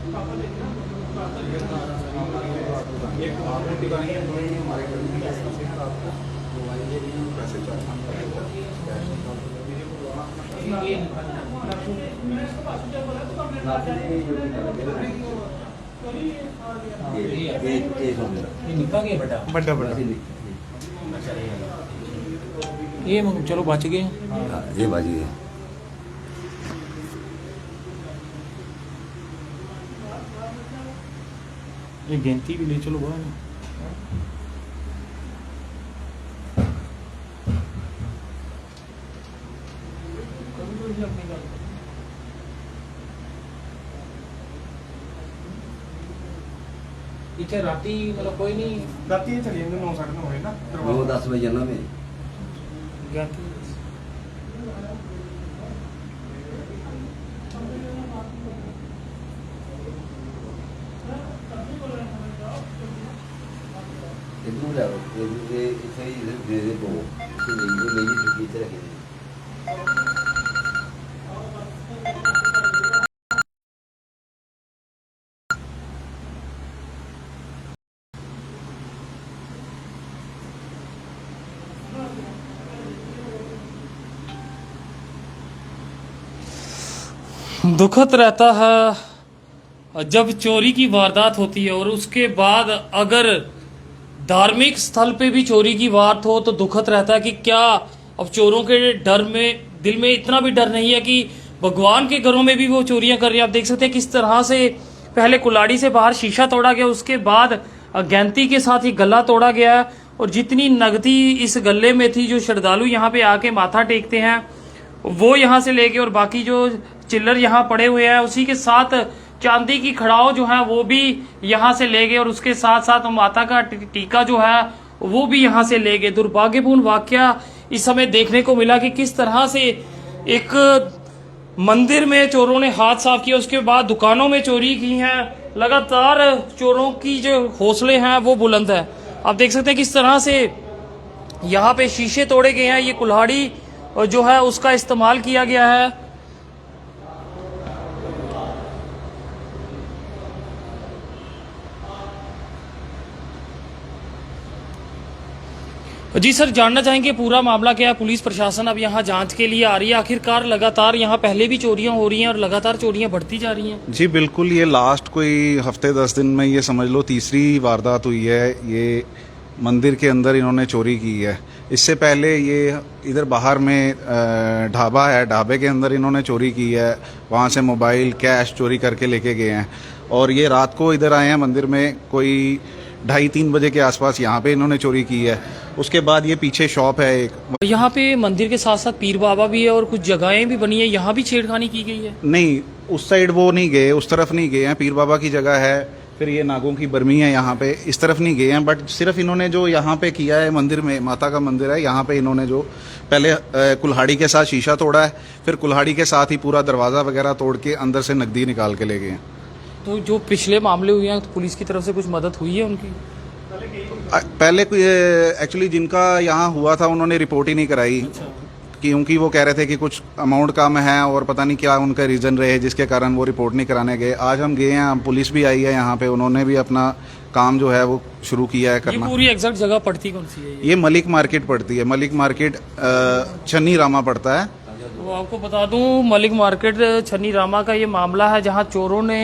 बड़ा बड़ा ये चलो बच गए। ये बच गए। ये गिनती भी ले चलो बाहर। इतने राती मतलब कोई नहीं राती चली जाते 9 साढ़े 9 है ना 9-10 बजे ना में गिनती। इधर जाओ ये इसे इधर दे दे दो इसे ले जी इधर रखे। दुखद रहता है जब चोरी की वारदात होती है और उसके बाद अगर धार्मिक स्थल पे भी चोरी की वारदात हो तो दुखद रहता है कि क्या अब चोरों के डर में दिल में इतना भी डर नहीं है कि भगवान के घरों में भी वो चोरियां कर रही है। आप देख सकते हैं किस तरह से पहले कुल्हाड़ी से बाहर शीशा तोड़ा गया, उसके बाद गैंती के साथ ही गला तोड़ा गया और जितनी नगदी इस गले में थी जो श्रद्धालु यहाँ पे आके माथा टेकते हैं वो यहाँ से लेके और बाकी जो चिल्लर यहाँ पड़े हुए हैं उसी के साथ चांदी की खड़ाओ जो है वो भी यहाँ से ले गए और उसके साथ साथ माता का टीका जो है वो भी यहाँ से ले गए। दुर्भाग्यपूर्ण वाकया इस समय देखने को मिला कि किस तरह से एक मंदिर में चोरों ने हाथ साफ किया, उसके बाद दुकानों में चोरी की है। लगातार चोरों की जो हौसले हैं वो बुलंद है। आप देख सकते हैं किस तरह से यहाँ पे शीशे तोड़े गए हैं, ये कुल्हाड़ी जो है उसका इस्तेमाल किया गया है। जी सर, जानना चाहेंगे पूरा मामला क्या है? पुलिस प्रशासन अब यहाँ जांच के लिए आ रही है, आखिरकार लगातार यहाँ पहले भी चोरियां हो रही हैं और लगातार चोरियां बढ़ती जा रही हैं। जी बिल्कुल, ये लास्ट कोई हफ्ते 10 दिन में ये समझ लो तीसरी वारदात हुई है। ये मंदिर के अंदर इन्होंने चोरी की है। इससे पहले ये इधर बाहर में ढाबा है, ढाबे के अंदर इन्होंने चोरी की है, वहाँ से मोबाइल कैश चोरी करके लेके गए हैं। और ये रात को इधर आए हैं मंदिर में, कोई 2:30-3 बजे के आसपास यहाँ पे इन्होंने चोरी की है। उसके बाद ये पीछे शॉप है एक, यहाँ पे मंदिर के साथ साथ पीर बाबा भी है और कुछ जगहें भी बनी है, यहाँ भी छेड़खानी की गई है। नहीं, उस साइड वो नहीं गए, उस तरफ नहीं गए हैं। पीर बाबा की जगह है, फिर ये नागों की बर्मी है, यहाँ पे इस तरफ नहीं गए हैं। बट सिर्फ इन्होंने जो यहाँ पे किया है, मंदिर में माता का मंदिर है, यहाँ पे इन्होंने जो पहले कुल्हाड़ी के साथ शीशा तोड़ा है, फिर कुल्हाड़ी के साथ ही पूरा दरवाजा वगैरह तोड़ के अंदर से नकदी निकाल के ले गए हैं। तो जो पिछले मामले हुए हैं तो पुलिस की तरफ से कुछ मदद हुई है उनकी? पहले एक्चुअली जिनका यहाँ हुआ था उन्होंने रिपोर्ट ही नहीं कराई। अच्छा। क्योंकि वो कह रहे थे कि कुछ अमाउंट कम है और पता नहीं क्या उनका रीज़न रहे जिसके कारण वो रिपोर्ट नहीं कराने गए। आज हम गए हैं, पुलिस भी आई है यहाँ पे, उन्होंने भी अपना काम जो है वो शुरू किया है करना। ये पूरी एग्जैक्ट जगह पड़ती कौन सी है? ये मलिक मार्केट पड़ती है, मलिक मार्केट छन्नी रामा पड़ता है। तो आपको बता दूं मलिक मार्केट छन्नी रामा का ये मामला है जहां चोरों ने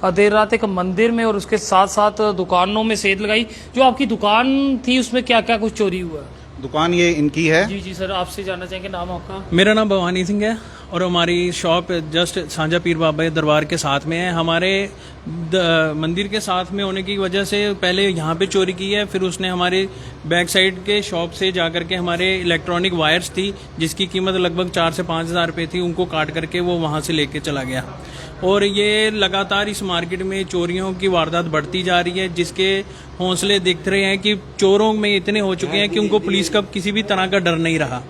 देर रात एक मंदिर में और उसके साथ साथ दुकानों में सेंध लगाई। जो आपकी दुकान थी उसमें क्या क्या कुछ चोरी हुआ? दुकान ये इनकी है। जी जी सर, आपसे जानना चाहेंगे नाम आपका? मेरा नाम भवानी सिंह है और हमारी शॉप जस्ट सांझा पीर बाबा दरबार के साथ में है। हमारे मंदिर के साथ में होने की वजह से पहले यहाँ पे चोरी की है, फिर उसने हमारे बैक साइड के शॉप से जाकर के हमारे इलेक्ट्रॉनिक वायर्स थी जिसकी कीमत लगभग 4 से 5 हज़ार रुपये थी, उनको काट करके वो वहाँ से लेके चला गया। और ये लगातार इस मार्केट में चोरियों की वारदात बढ़ती जा रही है, जिसके हौसले दिख रहे हैं कि चोरों में इतने हो चुके हैं कि उनको पुलिस का किसी भी तरह का डर नहीं रहा,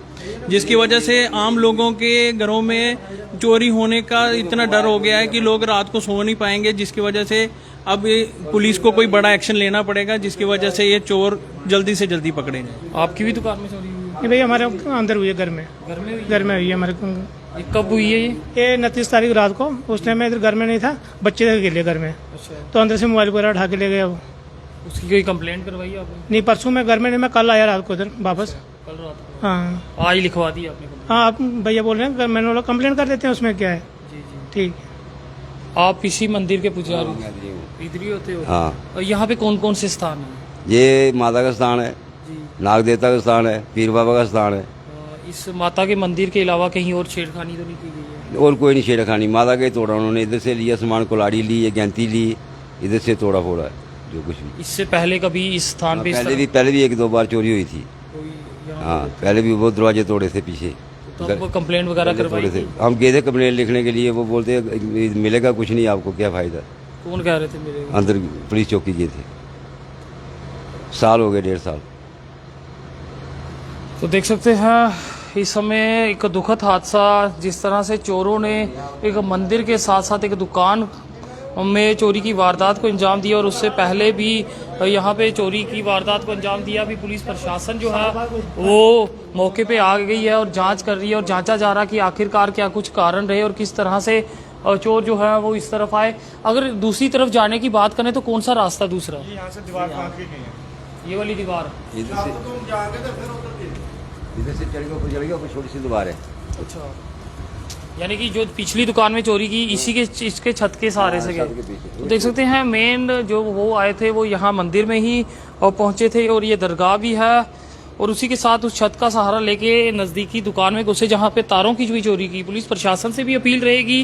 जिसकी वजह से आम लोगों के घरों में चोरी होने का इतना डर हो गया है कि लोग रात को सो नहीं पाएंगे, जिसकी वजह से अब पुलिस को कोई बड़ा एक्शन लेना पड़ेगा, जिसकी वजह से ये चोर जल्दी से जल्दी पकड़े जाए। आपकी भी दुकान में चोरी हुई? भाई हमारे अंदर हुई है, घर में घर में हुई है हमारे। ये कब हुई है ये? ये 29 तारीख रात को, उस टाइम मैं इधर घर में नहीं था, बच्चे थे अकेले घर में, अच्छा, तो अंदर से मोबाइल वगैरह उठा के ले गया वो। उसकी कोई कंप्लेंट करवाई आपने? नहीं, परसों मैं घर में नहीं, मैं कल आया रात को इधर वापस। कल रात को? हाँ आज लिखवा दी आपने complaint? हाँ, आप भैया बोल रहे हैं, मैंने बोला कंप्लेंट कर देते हैं, उसमें क्या है। जी जी। ठीक। आप इसी मंदिर के पुजारी मैं इधर ही हूँ। इधर ही होते हो? हाँ, और यहाँ पे कौन कौन से स्थान हैं? ये माता का स्थान है, जी। नाग देवता का स्थान है, पीर बाबा का स्थान है, इस माता के मंदिर के अलावा कहीं और छेड़खानी तो नहीं की गई है? और कोई नहीं छेड़खानी। माता का ही तोड़ा उन्होंने, इधर से लिया सामान, कुल्हाड़ी ली, ये गैंती ली, इधर से तोड़ा फोड़ा है जो कुछ भी। इससे पहले कभी इस स्थान पे इस पहले भी 1-2 बार चोरी हुई थी। कोई यहाँ हाँ, पहले भी वो दरवाजे तोड़े थे पीछे, तो आपको कंप्लेंट वगैरह करवाई तोड़े थे। थी? हम गए थे कंप्लेंट लिखने के लिए, वो बोलते मिलेगा कुछ नहीं आपको, क्या फायदा। कौन कह रहे थे मेरे? अंदर पुलिस चौकी गए थे, साल हो गए, 1.5 साल। तो देख सकते हैं इस समय एक दुखद हादसा, जिस तरह से चोरों ने एक मंदिर के साथ साथ एक दुकान में चोरी की वारदात को अंजाम दिया, और उससे पहले भी यहाँ पे चोरी की वारदात को अंजाम दिया। अभी पुलिस प्रशासन जो है वो मौके पे आ गई है और जांच कर रही है, और जांचा जा रहा है कि आखिरकार क्या कुछ कारण रहे और किस तरह से चोर जो है वो इस तरफ आए। अगर दूसरी तरफ जाने की बात करें तो कौन सा रास्ता दूसरा? यहाँ से दीवार काट के नहीं है। ये वाली दीवार? इधर से चढ़ गया, कोई छोटी सी दीवार है। अच्छा, यानी कि जो पिछली दुकान में चोरी की इसी के इसके छत के सहारे से गए। तो देख सकते हैं मेन जो वो आए थे वो यहाँ मंदिर में ही पहुंचे थे, और ये दरगाह भी है, और उसी के साथ उस छत का सहारा लेके नज़दीकी दुकान में घुसे जहाँ पे तारों की भी चोरी की। पुलिस प्रशासन से भी अपील रहेगी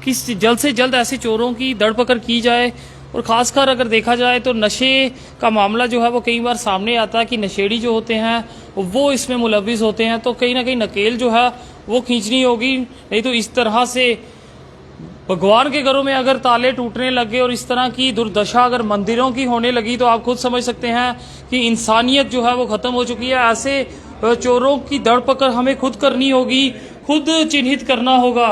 कि जल्द से जल्द ऐसे चोरों की धरपकड़ की जाए, और ख़ासकर अगर देखा जाए तो नशे का मामला जो है वो कई बार सामने आता है कि नशेड़ी जो होते हैं वो इसमें मुलविस होते हैं, तो कहीं ना कहीं नकेल जो है वो खींचनी होगी। नहीं तो इस तरह से भगवान के घरों में अगर ताले टूटने लगे और इस तरह की दुर्दशा अगर मंदिरों की होने लगी तो आप खुद समझ सकते हैं कि इंसानियत जो है वो ख़त्म हो चुकी है। ऐसे चोरों की धरपकड़ हमें खुद करनी होगी, खुद चिन्हित करना होगा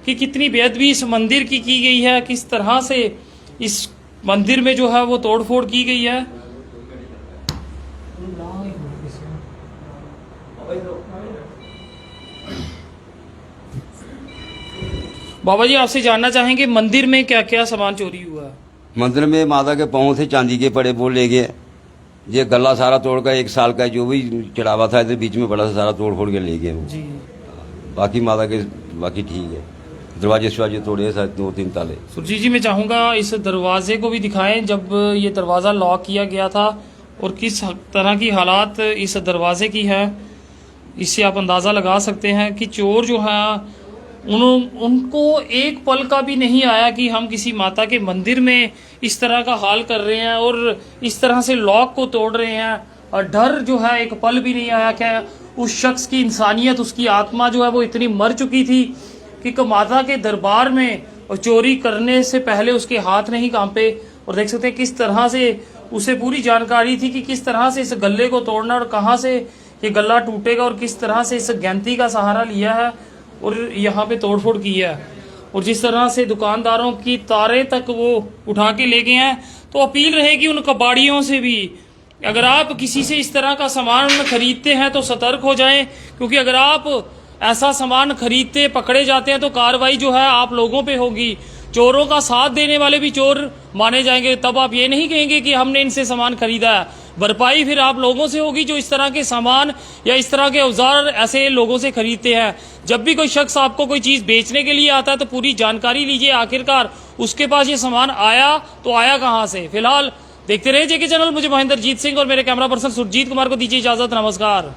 कि कितनी बेअदबी इस मंदिर की गई है, किस तरह से इस मंदिर में जो है वो तोड़फोड़ की गई है। बाबा जी, आपसे जानना चाहेंगे मंदिर में क्या क्या सामान चोरी हुआ है? मंदिर में माता के पाँव थे चांदी के पड़े, वो ले गए। ये गला सारा तोड़ कर 1 साल का जो भी चढ़ावा था इधर बीच में बड़ा सा सारा तोड़ फोड़ के ले गए वो। जी। बाकी माता के बाकी ठीक है, दरवाजे शरवाजे तोड़े शायद 2-3 ताले। सुरजीत जी, मैं चाहूँगा इस दरवाजे को भी दिखाएं जब ये दरवाज़ा लॉक किया गया था, और किस तरह की हालात इस दरवाजे की है। इससे आप अंदाज़ा लगा सकते हैं कि चोर जो है उनको एक पल का भी नहीं आया कि हम किसी माता के मंदिर में इस तरह का हाल कर रहे हैं और इस तरह से लॉक को तोड़ रहे हैं, और डर जो है एक पल भी नहीं आया। क्या उस शख्स की इंसानियत, उसकी आत्मा जो है वो इतनी मर चुकी थी कि माता के दरबार में और चोरी करने से पहले उसके हाथ नहीं कांपे। और देख सकते हैं किस तरह से उसे पूरी जानकारी थी कि किस तरह से इस गले को तोड़ना और कहाँ से ये गला टूटेगा, और किस तरह से इस गैंती का सहारा लिया है और यहाँ पे तोड़फोड़ की है, और जिस तरह से दुकानदारों की तारे तक वो उठा के ले गए हैं। तो अपील रहेगी उन कबाड़ियों से भी, अगर आप किसी से इस तरह का सामान खरीदते हैं तो सतर्क हो जाएं, क्योंकि अगर आप ऐसा सामान खरीदते पकड़े जाते हैं तो कार्रवाई जो है आप लोगों पे होगी। चोरों का साथ देने वाले भी चोर माने जाएंगे। तब आप ये नहीं कहेंगे कि हमने इनसे सामान खरीदा है, भरपाई फिर आप लोगों से होगी जो इस तरह के सामान या इस तरह के औजार ऐसे लोगों से खरीदते हैं। जब भी कोई शख्स आपको कोई चीज बेचने के लिए आता है तो पूरी जानकारी लीजिए, आखिरकार उसके पास ये सामान आया तो आया कहाँ से। फिलहाल देखते रहिए जेके चैनल। मुझे महेंद्रजीत सिंह और मेरे कैमरा पर्सन सुरजीत कुमार को दीजिए इजाजत। नमस्कार।